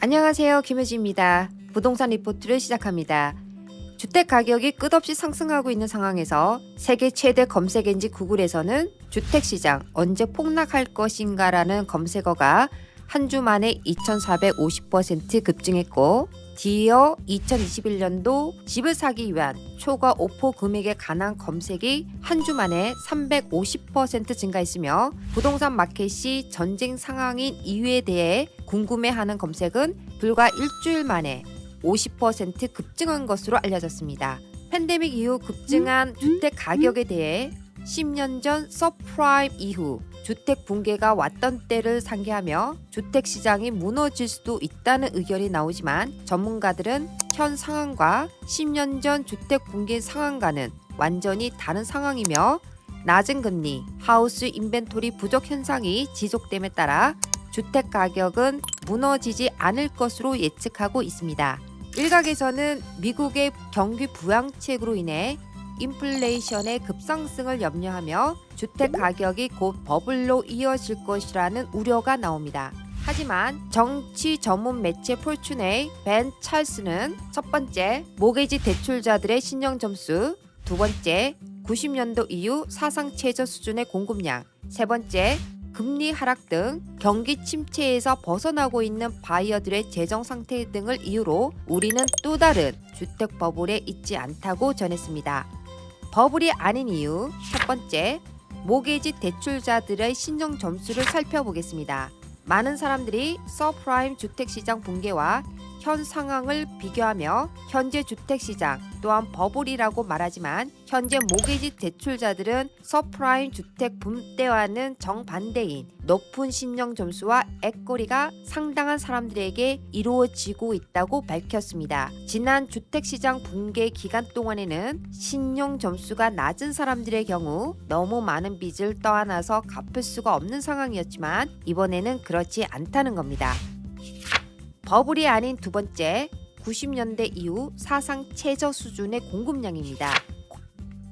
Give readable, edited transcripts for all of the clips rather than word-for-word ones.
안녕하세요. 김효지입니다. 부동산 리포트를 시작합니다. 주택 가격이 끝없이 상승하고 있는 상황에서 세계 최대 검색엔진 구글에서는 주택시장 언제 폭락할 것인가라는 검색어가 한 주 만에 2450% 급증했고, 뒤이어 2021년도 집을 사기 위한 초과 오퍼 금액에 관한 검색이 한 주 만에 350% 증가했으며, 부동산 마켓이 전쟁 상황인 이유에 대해 궁금해하는 검색은 불과 일주일 만에 50% 급증한 것으로 알려졌습니다. 팬데믹 이후 급증한 주택 가격에 대해 10년 전 서프라임 이후 주택 붕괴가 왔던 때를 상기하며 주택 시장이 무너질 수도 있다는 의견이 나오지만, 전문가들은 현 상황과 10년 전 주택 붕괴 상황과는 완전히 다른 상황이며, 낮은 금리, 하우스 인벤토리 부족 현상이 지속됨에 따라 주택 가격은 무너지지 않을 것으로 예측하고 있습니다. 일각에서는 미국의 경기 부양책으로 인해 인플레이션의 급상승을 염려하며 주택 가격이 곧 버블로 이어질 것이라는 우려가 나옵니다. 하지만 정치 전문 매체 폴춘의 벤 찰스는 첫 번째, 모게지 대출자들의 신용 점수, 두 번째, 90년도 이후 사상 최저 수준의 공급량, 세 번째, 금리 하락 등 경기 침체에서 벗어나고 있는 바이어들의 재정 상태 등을 이유로 우리는 또 다른 주택 버블에 있지 않다고 전했습니다. 버블이 아닌 이유, 첫 번째, 모게지 대출자들의 신용 점수를 살펴보겠습니다. 많은 사람들이 서프라임 주택시장 붕괴와 현 상황을 비교하며 현재 주택시장 또한 버블이라고 말하지만, 현재 모게지 대출자들은 서프라임 주택 붐 때와는 정반대인 높은 신용 점수와 액거리가 상당한 사람들에게 이루어지고 있다고 밝혔습니다. 지난 주택시장 붕괴 기간 동안에는 신용 점수가 낮은 사람들의 경우 너무 많은 빚을 떠안아서 갚을 수가 없는 상황이었지만, 이번에는 그렇지 않다는 겁니다. 버블이 아닌 두 번째, 90년대 이후 사상 최저 수준의 공급량입니다.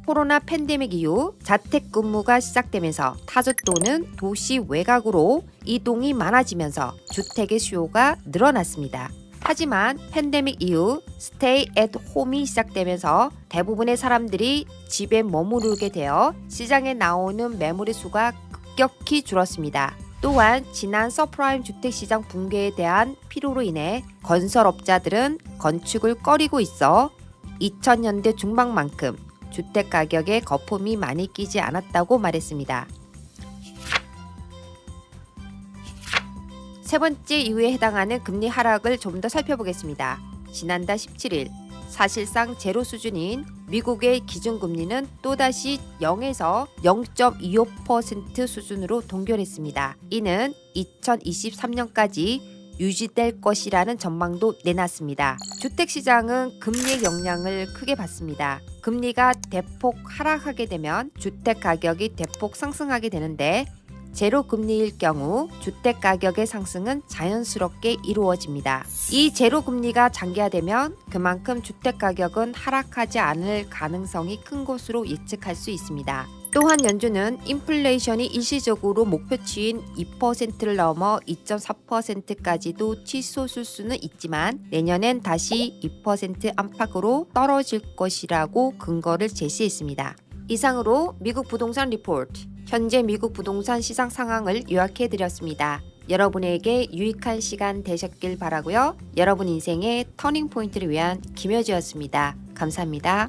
코로나 팬데믹 이후 자택근무가 시작되면서 타주 또는 도시 외곽으로 이동이 많아지면서 주택의 수요가 늘어났습니다. 하지만 팬데믹 이후 스테이 앳 홈이 시작되면서 대부분의 사람들이 집에 머무르게 되어 시장에 나오는 매물의 수가 급격히 줄었습니다. 또한 지난 서프라임 주택시장 붕괴에 대한 피로로 인해 건설업자들은 건축을 꺼리고 있어 2000년대 중반만큼 주택 가격에 거품이 많이 끼지 않았다고 말했습니다. 세 번째 이유에 해당하는 금리 하락을 좀 더 살펴보겠습니다. 지난달 17일, 사실상 제로 수준인 미국의 기준금리는 또다시 0에서 0.25% 수준으로 동결했습니다. 이는 2023년까지 유지될 것이라는 전망도 내놨습니다. 주택시장은 금리의 영향을 크게 받습니다. 금리가 대폭 하락하게 되면 주택 가격이 대폭 상승하게 되는데, 제로 금리일 경우 주택 가격의 상승은 자연스럽게 이루어집니다. 이 제로 금리가 장기화되면 그만큼 주택 가격은 하락하지 않을 가능성이 큰 것으로 예측할 수 있습니다. 또한 연준은 인플레이션이 일시적으로 목표치인 2%를 넘어 2.4%까지도 치솟을 수는 있지만, 내년엔 다시 2% 안팎으로 떨어질 것이라고 근거를 제시했습니다. 이상으로 미국 부동산 리포트, 현재 미국 부동산 시장 상황을 요약해드렸습니다. 여러분에게 유익한 시간 되셨길 바라고요. 여러분 인생의 터닝 포인트를 위한 김효지였습니다. 감사합니다.